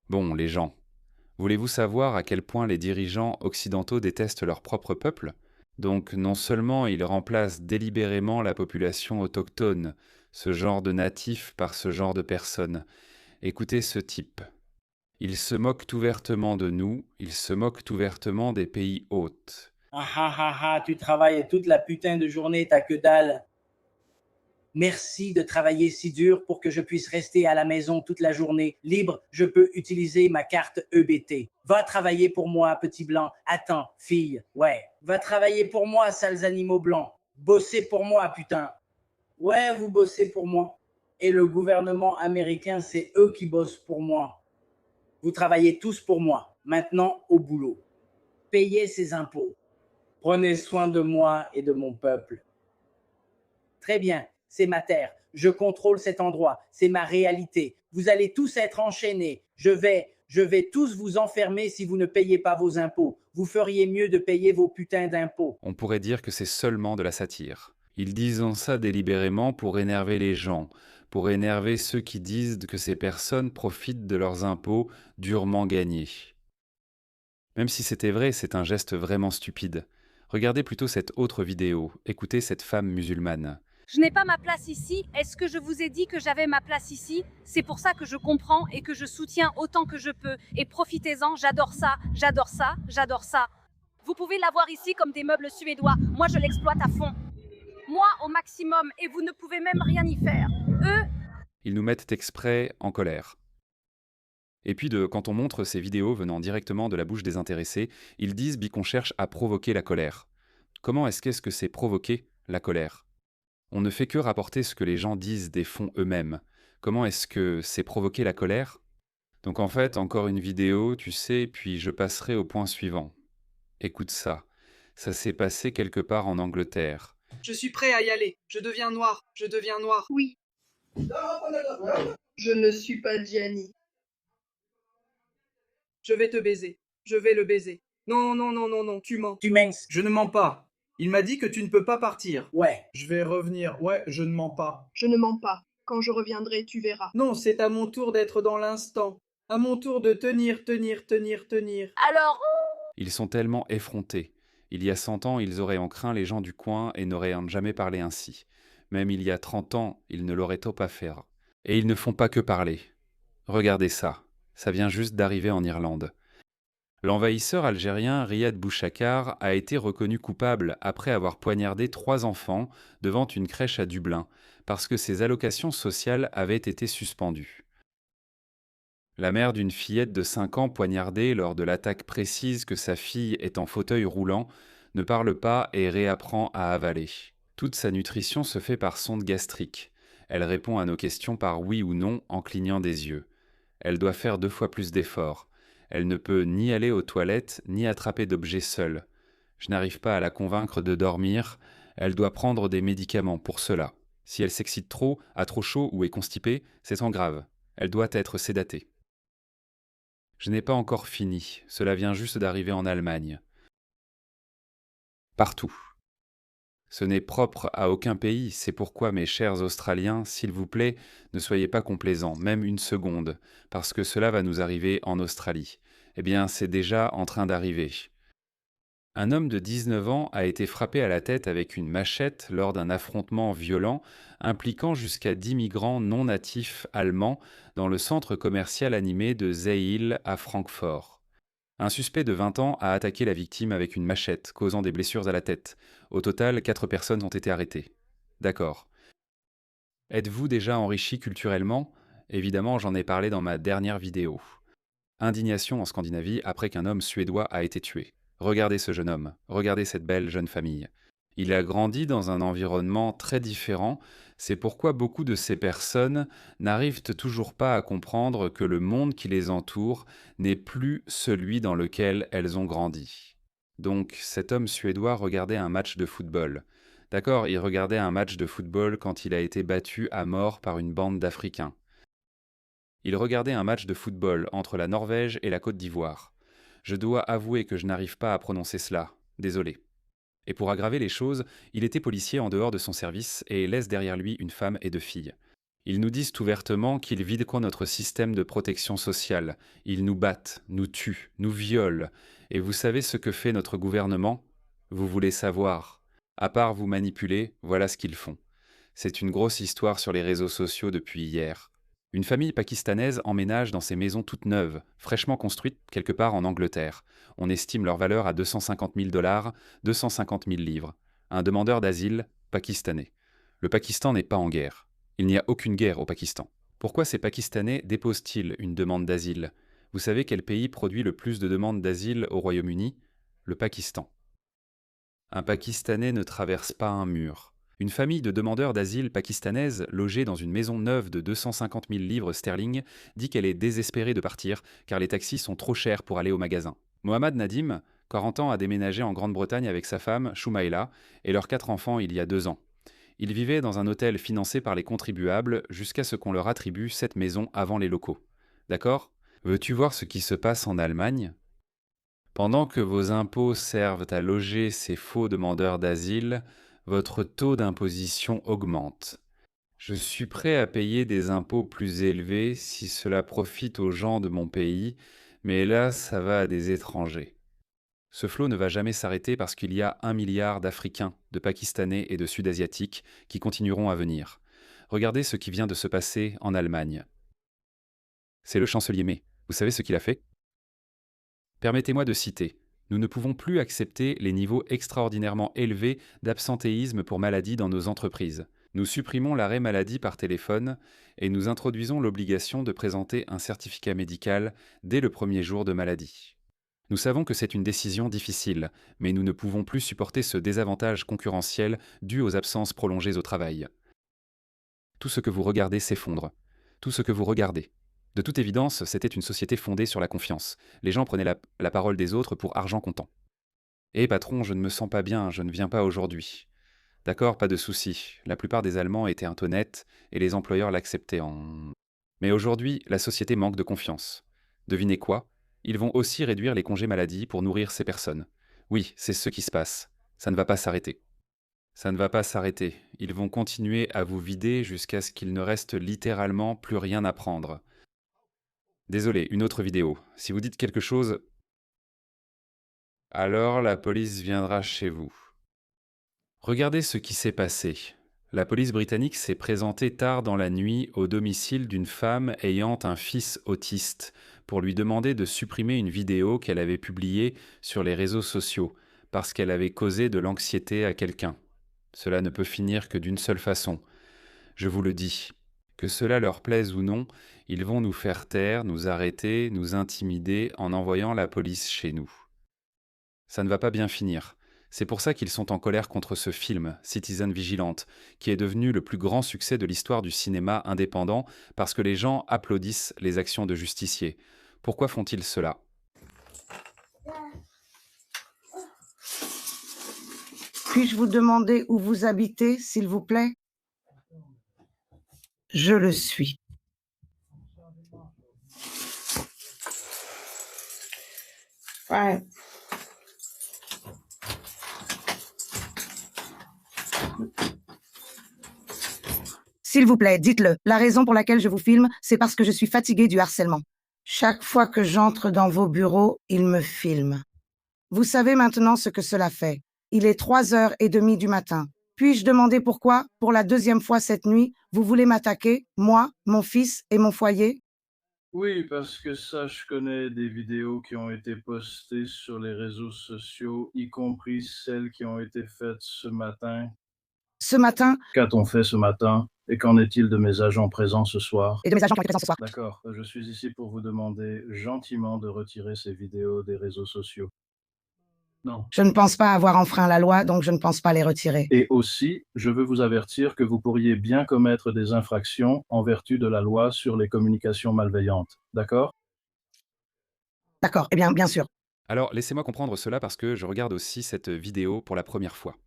Bon, les gens, voulez-vous savoir à quel point les dirigeants occidentaux détestent leur propre peuple? Donc non seulement ils remplacent délibérément la population autochtone, ce genre de natifs par ce genre de personnes. Écoutez ce type. Ils se moquent ouvertement de nous, ils se moquent ouvertement des pays hôtes. Ah ah ah ah, tu travailles toute la putain de journée, t'as que dalle. Merci de travailler si dur pour que je puisse rester à la maison toute la journée. Libre, je peux utiliser ma carte EBT. Va travailler pour moi, petit blanc. Attends, fille, ouais. Va travailler pour moi, sales animaux blancs. Bossez pour moi, putain. Ouais, vous bossez pour moi. Et le gouvernement américain, c'est eux qui bossent pour moi. Vous travaillez tous pour moi. Maintenant, au boulot. Payez ces impôts. Prenez soin de moi et de mon peuple. Très bien, c'est ma terre. Je contrôle cet endroit. C'est ma réalité. Vous allez tous être enchaînés. Je vais tous vous enfermer si vous ne payez pas vos impôts. Vous feriez mieux de payer vos putains d'impôts. On pourrait dire que c'est seulement de la satire. Ils disent ça délibérément pour énerver les gens, pour énerver ceux qui disent que ces personnes profitent de leurs impôts durement gagnés. Même si c'était vrai, c'est un geste vraiment stupide. Regardez plutôt cette autre vidéo, écoutez cette femme musulmane. Je n'ai pas ma place ici. Est-ce que je vous ai dit que j'avais ma place ici? C'est pour ça que je comprends et que je soutiens autant que je peux. Et profitez-en, j'adore ça, j'adore ça, j'adore ça. Vous pouvez l'avoir ici comme des meubles suédois. Moi, je l'exploite à fond. Moi, au maximum, et vous ne pouvez même rien y faire. Eux, Ils nous mettent exprès en colère. Et puis, quand on montre ces vidéos venant directement de la bouche des intéressés, ils disent qu'on cherche à provoquer la colère. Comment est-ce que c'est provoquer la colère? On ne fait que rapporter ce que les gens disent des fonds eux-mêmes. Comment est-ce que c'est provoquer la colère? Donc en fait, encore une vidéo, tu sais, puis je passerai au point suivant. Écoute ça. Ça s'est passé quelque part en Angleterre. Je suis prêt à y aller. Je deviens noir. Je deviens noir. Oui, je ne suis pas Gianni. Je vais te baiser. Je vais le baiser. Non, non, non, non, non, tu mens. Tu minces. Je ne mens pas. Il m'a dit que tu ne peux pas partir. Ouais. Je vais revenir. Ouais, je ne mens pas. Je ne mens pas. Quand je reviendrai, tu verras. Non, c'est à mon tour d'être dans l'instant. À mon tour de tenir, tenir, tenir, tenir. alors, Ils sont tellement effrontés. Il y a 100 ans, ils auraient en craint les gens du coin et n'auraient jamais parlé ainsi. Même il y a 30 ans, ils ne l'auraient pas fait. Et ils ne font pas que parler. Regardez ça. Ça vient juste d'arriver en Irlande. L'envahisseur algérien Riyad Bouchakar a été reconnu coupable après avoir poignardé 3 enfants devant une crèche à Dublin, parce que ses allocations sociales avaient été suspendues. La mère d'une fillette de 5 ans poignardée lors de l'attaque précise que sa fille est en fauteuil roulant ne parle pas et réapprend à avaler. Toute sa nutrition se fait par sonde gastrique. Elle répond à nos questions par oui ou non en clignant des yeux. Elle doit faire 2 fois plus d'efforts. Elle ne peut ni aller aux toilettes, ni attraper d'objets seule. Je n'arrive pas à la convaincre de dormir. Elle doit prendre des médicaments pour cela. Si elle s'excite trop, a trop chaud ou est constipée, c'est en grave. Elle doit être sédatée. Je n'ai pas encore fini. Cela vient juste d'arriver en Allemagne. Partout. Ce n'est propre à aucun pays, c'est pourquoi mes chers Australiens, s'il vous plaît, ne soyez pas complaisants, même une seconde, parce que cela va nous arriver en Australie. Eh bien, c'est déjà en train d'arriver. Un homme de 19 ans a été frappé à la tête avec une machette lors d'un affrontement violent impliquant jusqu'à 10 migrants non natifs allemands dans le centre commercial animé de Zeil à Francfort. Un suspect de 20 ans a attaqué la victime avec une machette, causant des blessures à la tête. Au total, 4 personnes ont été arrêtées. D'accord. Êtes-vous déjà enrichi culturellement? Évidemment, j'en ai parlé dans ma dernière vidéo. Indignation en Scandinavie après qu'un homme suédois a été tué. Regardez ce jeune homme, regardez cette belle jeune famille. Il a grandi dans un environnement très différent, c'est pourquoi beaucoup de ces personnes n'arrivent toujours pas à comprendre que le monde qui les entoure n'est plus celui dans lequel elles ont grandi. Donc cet homme suédois regardait un match de football. D'accord, il regardait un match de football quand il a été battu à mort par une bande d'Africains. Il regardait un match de football entre la Norvège et la Côte d'Ivoire. Je dois avouer que je n'arrive pas à prononcer cela, désolé. Et pour aggraver les choses, il était policier en dehors de son service et laisse derrière lui une femme et 2 filles. Ils nous disent ouvertement qu'ils vident notre système de protection sociale. Ils nous battent, nous tuent, nous violent. Et vous savez ce que fait notre gouvernement? Vous voulez savoir. À part vous manipuler, voilà ce qu'ils font. C'est une grosse histoire sur les réseaux sociaux depuis hier. Une famille pakistanaise emménage dans ses maisons toutes neuves, fraîchement construites quelque part en Angleterre. On estime leur valeur à 250 000 $, 250 000 livres. Un demandeur d'asile pakistanais. Le Pakistan n'est pas en guerre. Il n'y a aucune guerre au Pakistan. Pourquoi ces Pakistanais déposent-ils une demande d'asile? Vous savez quel pays produit le plus de demandes d'asile au Royaume-Uni? Le Pakistan. Un Pakistanais ne traverse pas un mur. Une famille de demandeurs d'asile pakistanaises logée dans une maison neuve de 250 000 livres sterling dit qu'elle est désespérée de partir car les taxis sont trop chers pour aller au magasin. Mohammad Nadim, 40 ans, a déménagé en Grande-Bretagne avec sa femme, Shumaila, et leurs 4 enfants il y a 2 ans. Ils vivaient dans un hôtel financé par les contribuables jusqu'à ce qu'on leur attribue cette maison avant les locaux. D'accord? Veux-tu voir ce qui se passe en Allemagne? Pendant que vos impôts servent à loger ces faux demandeurs d'asile, votre taux d'imposition augmente. Je suis prêt à payer des impôts plus élevés si cela profite aux gens de mon pays, mais là, ça va à des étrangers. Ce flot ne va jamais s'arrêter parce qu'il y a 1 milliard d'Africains, de Pakistanais et de Sud-Asiatiques qui continueront à venir. Regardez ce qui vient de se passer en Allemagne. C'est le chancelier May. Vous savez ce qu'il a fait? Permettez-moi de citer. Nous ne pouvons plus accepter les niveaux extraordinairement élevés d'absentéisme pour maladie dans nos entreprises. Nous supprimons l'arrêt maladie par téléphone et nous introduisons l'obligation de présenter un certificat médical dès le premier jour de maladie. Nous savons que c'est une décision difficile, mais nous ne pouvons plus supporter ce désavantage concurrentiel dû aux absences prolongées au travail. Tout ce que vous regardez s'effondre. Tout ce que vous regardez. De toute évidence, c'était une société fondée sur la confiance. Les gens prenaient la parole des autres pour argent comptant. « Eh patron, je ne me sens pas bien, je ne viens pas aujourd'hui. » D'accord, pas de souci. La plupart des Allemands étaient honnêtes et les employeurs l'acceptaient en... Mais aujourd'hui, la société manque de confiance. Devinez quoi? Ils vont aussi réduire les congés maladie pour nourrir ces personnes. Oui, c'est ce qui se passe. Ça ne va pas s'arrêter. Ça ne va pas s'arrêter. Ils vont continuer à vous vider jusqu'à ce qu'il ne reste littéralement plus rien à prendre. Désolé, une autre vidéo. Si vous dites quelque chose, alors la police viendra chez vous. Regardez ce qui s'est passé. La police britannique s'est présentée tard dans la nuit au domicile d'une femme ayant un fils autiste pour lui demander de supprimer une vidéo qu'elle avait publiée sur les réseaux sociaux parce qu'elle avait causé de l'anxiété à quelqu'un. Cela ne peut finir que d'une seule façon. Je vous le dis. Que cela leur plaise ou non, ils vont nous faire taire, nous arrêter, nous intimider en envoyant la police chez nous. Ça ne va pas bien finir. C'est pour ça qu'ils sont en colère contre ce film, Citizen Vigilante, qui est devenu le plus grand succès de l'histoire du cinéma indépendant parce que les gens applaudissent les actions de justiciers. Pourquoi font-ils cela? Puis-je vous demander où vous habitez, s'il vous plaît? Je le suis. Ouais. S'il vous plaît, dites-le. La raison pour laquelle je vous filme, c'est parce que je suis fatiguée du harcèlement. Chaque fois que j'entre dans vos bureaux, ils me filment. Vous savez maintenant ce que cela fait. Il est 3h30 du matin. Puis-je demander pourquoi, pour la 2e fois cette nuit, vous voulez m'attaquer, moi, mon fils et mon foyer? Oui, parce que ça, je connais des vidéos qui ont été postées sur les réseaux sociaux, y compris celles qui ont été faites ce matin. Ce matin? Qu'a-t-on fait ce matin? Et qu'en est-il de mes agents présents ce soir? Et de mes agents qui ont été présents ce soir. D'accord, je suis ici pour vous demander gentiment de retirer ces vidéos des réseaux sociaux. Non. Je ne pense pas avoir enfreint la loi, donc je ne pense pas les retirer. Et aussi, je veux vous avertir que vous pourriez bien commettre des infractions en vertu de la loi sur les communications malveillantes. D'accord? D'accord, eh bien sûr. Alors, laissez-moi comprendre cela parce que je regarde aussi cette vidéo pour la première fois.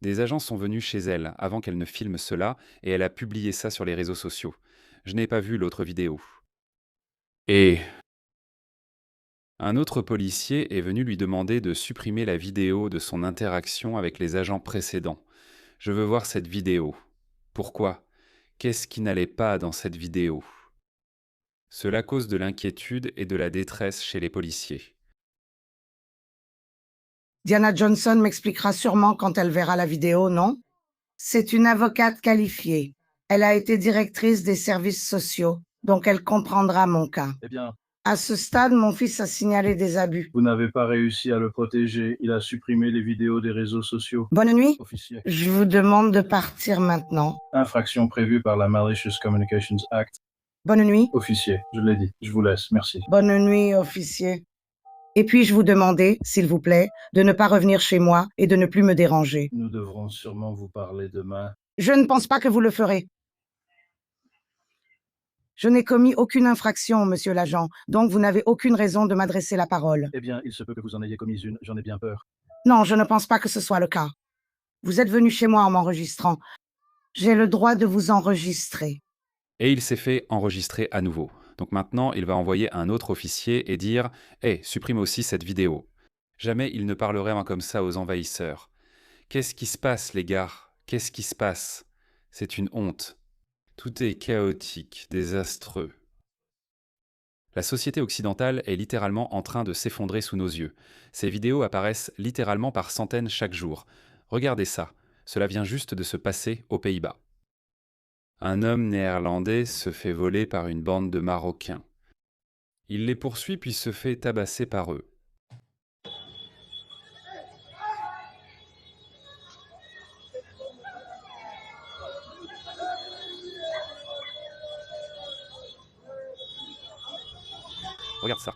Des agents sont venus chez elle avant qu'elle ne filme cela et elle a publié ça sur les réseaux sociaux. Je n'ai pas vu l'autre vidéo. Et un autre policier est venu lui demander de supprimer la vidéo de son interaction avec les agents précédents. Je veux voir cette vidéo. Pourquoi? Qu'est-ce qui n'allait pas dans cette vidéo? Cela cause de l'inquiétude et de la détresse chez les policiers. Diana Johnson m'expliquera sûrement quand elle verra la vidéo, non? C'est une avocate qualifiée. Elle a été directrice des services sociaux, donc elle comprendra mon cas. Eh bien, À ce stade, mon fils a signalé des abus. vous n'avez pas réussi à le protéger. Il a supprimé les vidéos des réseaux sociaux. Bonne nuit. Officier. Je vous demande de partir maintenant. Infraction prévue par la Malicious Communications Act. Bonne nuit. Officier, je l'ai dit. Je vous laisse. Merci. Bonne nuit, officier. Et puis-je vous demander, s'il vous plaît, de ne pas revenir chez moi et de ne plus me déranger? Nous devrons sûrement vous parler demain. Je ne pense pas que vous le ferez. Je n'ai commis aucune infraction, monsieur l'agent, donc vous n'avez aucune raison de m'adresser la parole. Eh bien, il se peut que vous en ayez commis une. J'en ai bien peur. Non, je ne pense pas que ce soit le cas. Vous êtes venu chez moi en m'enregistrant. J'ai le droit de vous enregistrer. Et il s'est fait enregistrer à nouveau. Donc maintenant, il va envoyer un autre officier et dire « Hé, supprime aussi cette vidéo ». Jamais il ne parlerait comme ça aux envahisseurs. Qu'est-ce qui se passe, les gars? Qu'est-ce qui se passe? C'est une honte. Tout est chaotique, désastreux. La société occidentale est littéralement en train de s'effondrer sous nos yeux. Ces vidéos apparaissent littéralement par centaines chaque jour. Regardez ça, cela vient juste de se passer aux Pays-Bas. Un homme néerlandais se fait voler par une bande de Marocains. Il les poursuit puis se fait tabasser par eux. Regarde ça.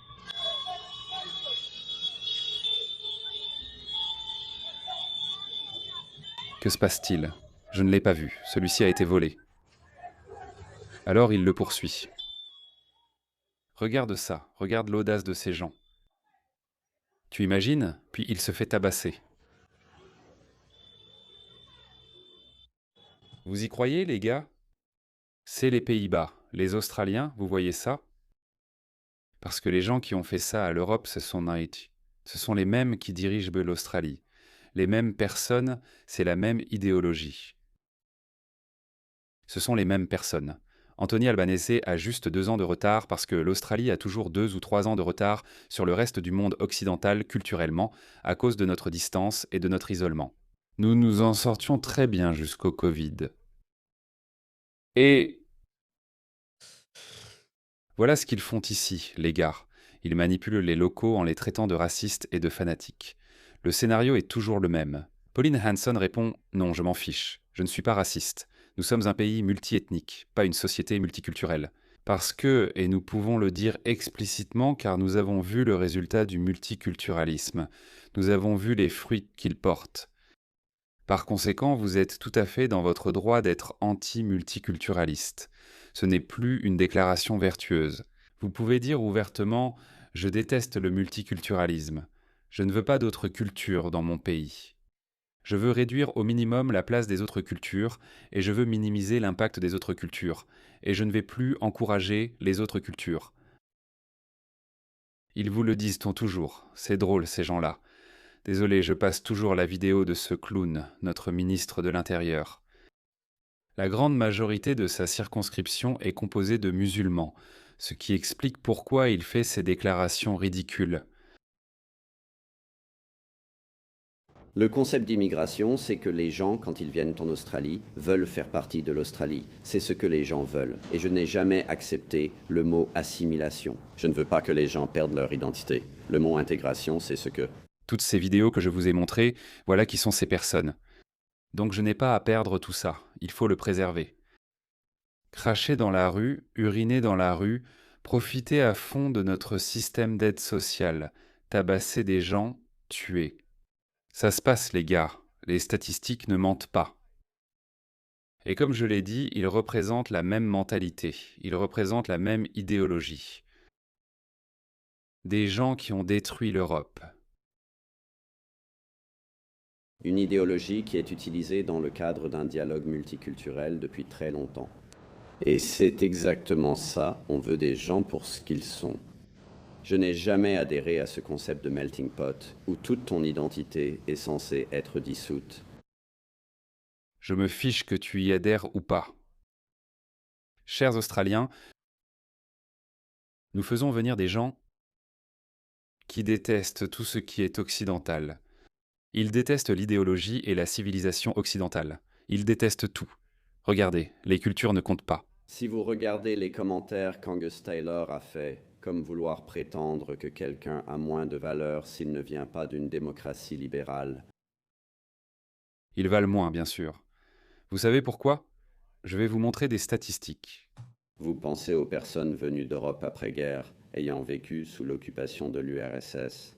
Que se passe-t-il? Je ne l'ai pas vu. Celui-ci a été volé. Alors il le poursuit. Regarde ça. Regarde l'audace de ces gens. Tu imagines? Puis il se fait tabasser. Vous y croyez, les gars? C'est les Pays-Bas. Les Australiens, vous voyez ça? Parce que les gens qui ont fait ça à l'Europe, ce sont les mêmes qui dirigent l'Australie. Les mêmes personnes, c'est la même idéologie. Ce sont les mêmes personnes. Anthony Albanese a juste 2 ans de retard parce que l'Australie a toujours 2 ou 3 ans de retard sur le reste du monde occidental culturellement à cause de notre distance et de notre isolement. Nous nous en sortions très bien jusqu'au Covid. Et voilà ce qu'ils font ici, les gars. Ils manipulent les locaux en les traitant de racistes et de fanatiques. Le scénario est toujours le même. Pauline Hanson répond « Non, je m'en fiche. Je ne suis pas raciste. Nous sommes un pays multiethnique, pas une société multiculturelle. Parce que, et nous pouvons le dire explicitement car nous avons vu le résultat du multiculturalisme. Nous avons vu les fruits qu'il porte. Par conséquent, vous êtes tout à fait dans votre droit d'être anti-multiculturaliste. Ce n'est plus une déclaration vertueuse. Vous pouvez dire ouvertement « Je déteste le multiculturalisme. Je ne veux pas d'autres cultures dans mon pays. Je veux réduire au minimum la place des autres cultures et je veux minimiser l'impact des autres cultures. Et je ne vais plus encourager les autres cultures. » Ils vous le disent toujours. C'est drôle, ces gens-là. Désolé, je passe toujours la vidéo de ce clown, notre ministre de l'Intérieur. La grande majorité de sa circonscription est composée de musulmans, ce qui explique pourquoi il fait ces déclarations ridicules. Le concept d'immigration, c'est que les gens, quand ils viennent en Australie, veulent faire partie de l'Australie. C'est ce que les gens veulent. Et je n'ai jamais accepté le mot assimilation. Je ne veux pas que les gens perdent leur identité. Le mot intégration, c'est ce que... Toutes ces vidéos que je vous ai montrées, voilà qui sont ces personnes. Donc je n'ai pas à perdre tout ça, il faut le préserver. Cracher dans la rue, uriner dans la rue, profiter à fond de notre système d'aide sociale, tabasser des gens, tuer. Ça se passe, les gars, les statistiques ne mentent pas. Et comme je l'ai dit, ils représentent la même mentalité, ils représentent la même idéologie. Des gens qui ont détruit l'Europe. Une idéologie qui est utilisée dans le cadre d'un dialogue multiculturel depuis très longtemps. Et c'est exactement ça, on veut des gens pour ce qu'ils sont. Je n'ai jamais adhéré à ce concept de melting pot, où toute ton identité est censée être dissoute. Je me fiche que tu y adhères ou pas. Chers Australiens, nous faisons venir des gens qui détestent tout ce qui est occidental. Ils détestent l'idéologie et la civilisation occidentale. Ils détestent tout. Regardez, les cultures ne comptent pas. Si vous regardez les commentaires qu'Angus Taylor a fait, comme vouloir prétendre que quelqu'un a moins de valeur s'il ne vient pas d'une démocratie libérale. Ils valent moins, bien sûr. Vous savez pourquoi ? Je vais vous montrer des statistiques. Vous pensez aux personnes venues d'Europe après-guerre, ayant vécu sous l'occupation de l'URSS.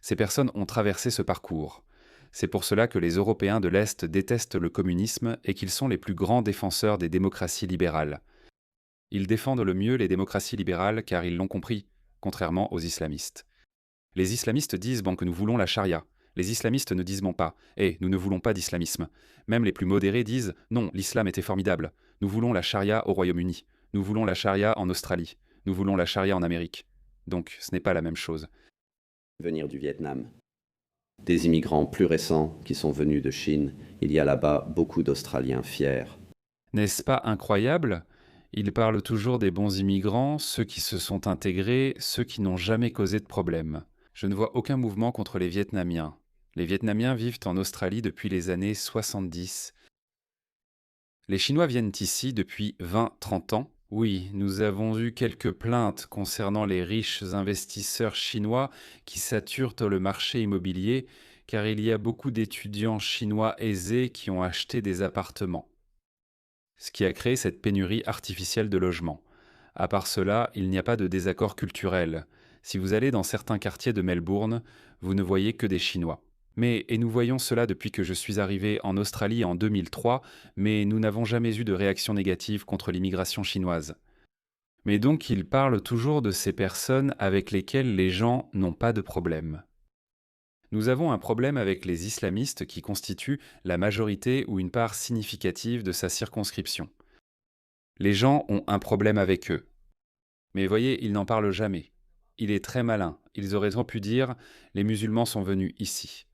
Ces personnes ont traversé ce parcours. C'est pour cela que les Européens de l'Est détestent le communisme et qu'ils sont les plus grands défenseurs des démocraties libérales. Ils défendent le mieux les démocraties libérales car ils l'ont compris, contrairement aux islamistes. Les islamistes disent que nous voulons la charia. Les islamistes ne disent pas « nous ne voulons pas d'islamisme ». Même les plus modérés disent « Non, l'islam était formidable. Nous voulons la charia au Royaume-Uni. Nous voulons la charia en Australie. Nous voulons la charia en Amérique. » Donc, ce n'est pas la même chose. Venir du Vietnam. Des immigrants plus récents qui sont venus de Chine, il y a là-bas beaucoup d'Australiens fiers. N'est-ce pas incroyable ? Ils parlent toujours des bons immigrants, ceux qui se sont intégrés, ceux qui n'ont jamais causé de problème. Je ne vois aucun mouvement contre les Vietnamiens. Les Vietnamiens vivent en Australie depuis les années 70. Les Chinois viennent ici depuis 20-30 ans. Oui, nous avons eu quelques plaintes concernant les riches investisseurs chinois qui saturent le marché immobilier car il y a beaucoup d'étudiants chinois aisés qui ont acheté des appartements. Ce qui a créé cette pénurie artificielle de logements. À part cela, il n'y a pas de désaccord culturel. Si vous allez dans certains quartiers de Melbourne, vous ne voyez que des Chinois. Et nous voyons cela depuis que je suis arrivé en Australie en 2003, mais nous n'avons jamais eu de réaction négative contre l'immigration chinoise. Mais donc ils parlent toujours de ces personnes avec lesquelles les gens n'ont pas de problème. Nous avons un problème avec les islamistes qui constituent la majorité ou une part significative de sa circonscription. Les gens ont un problème avec eux. Mais voyez, ils n'en parlent jamais. Il est très malin. Ils auraient pu dire « les musulmans sont venus ici ».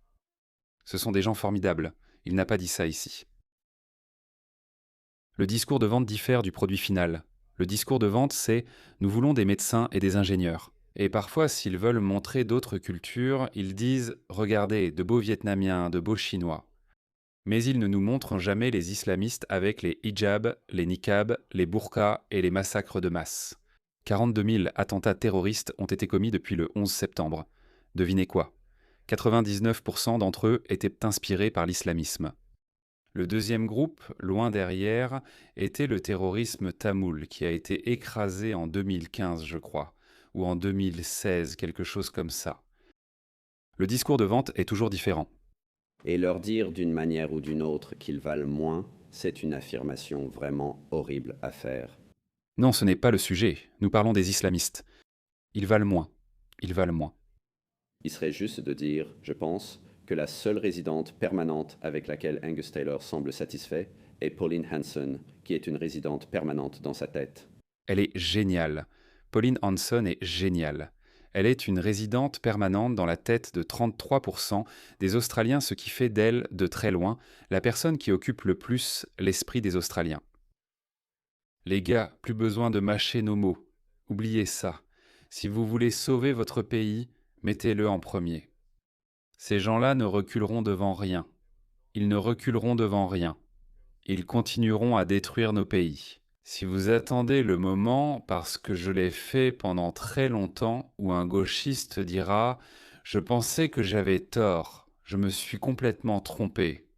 Ce sont des gens formidables. Il n'a pas dit ça ici. Le discours de vente diffère du produit final. Le discours de vente, c'est « nous voulons des médecins et des ingénieurs ». Et parfois, s'ils veulent montrer d'autres cultures, ils disent « regardez, de beaux Vietnamiens, de beaux Chinois ». Mais ils ne nous montrent jamais les islamistes avec les hijabs, les niqabs, les burqas et les massacres de masse. 42 000 attentats terroristes ont été commis depuis le 11 septembre. Devinez quoi ? 99% d'entre eux étaient inspirés par l'islamisme. Le deuxième groupe, loin derrière, était le terrorisme tamoul, qui a été écrasé en 2015, je crois, ou en 2016, quelque chose comme ça. Le discours de vente est toujours différent. Et leur dire d'une manière ou d'une autre qu'ils valent moins, c'est une affirmation vraiment horrible à faire. Non, ce n'est pas le sujet. Nous parlons des islamistes. Ils valent moins. Ils valent moins. Il serait juste de dire, je pense, que la seule résidente permanente avec laquelle Angus Taylor semble satisfait est Pauline Hanson, qui est une résidente permanente dans sa tête. Elle est géniale. Pauline Hanson est géniale. Elle est une résidente permanente dans la tête de 33% des Australiens, ce qui fait d'elle, de très loin, la personne qui occupe le plus l'esprit des Australiens. Les gars, plus besoin de mâcher nos mots. Oubliez ça. Si vous voulez sauver votre pays, mettez-le en premier. Ces gens-là ne reculeront devant rien. Ils ne reculeront devant rien. Ils continueront à détruire nos pays. Si vous attendez le moment, parce que je l'ai fait pendant très longtemps, où un gauchiste dira « Je pensais que j'avais tort, je me suis complètement trompé. »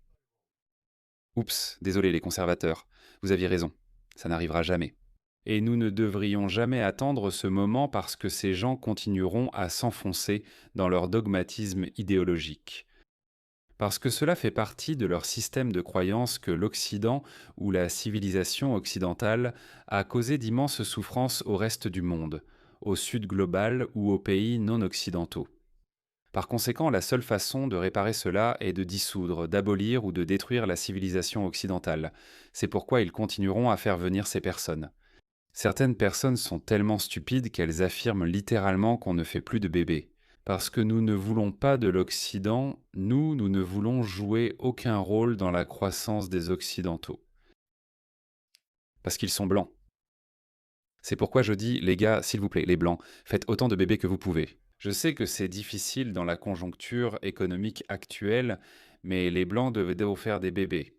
Oups, désolé les conservateurs, vous aviez raison, ça n'arrivera jamais. Et nous ne devrions jamais attendre ce moment parce que ces gens continueront à s'enfoncer dans leur dogmatisme idéologique. Parce que cela fait partie de leur système de croyance que l'Occident ou la civilisation occidentale a causé d'immenses souffrances au reste du monde, au Sud global ou aux pays non occidentaux. Par conséquent, la seule façon de réparer cela est de dissoudre, d'abolir ou de détruire la civilisation occidentale. C'est pourquoi ils continueront à faire venir ces personnes. Certaines personnes sont tellement stupides qu'elles affirment littéralement qu'on ne fait plus de bébés. Parce que nous ne voulons pas de l'Occident, nous ne voulons jouer aucun rôle dans la croissance des Occidentaux. Parce qu'ils sont blancs. C'est pourquoi je dis, les gars, s'il vous plaît, les blancs, faites autant de bébés que vous pouvez. Je sais que c'est difficile dans la conjoncture économique actuelle, mais les blancs devaient faire des bébés.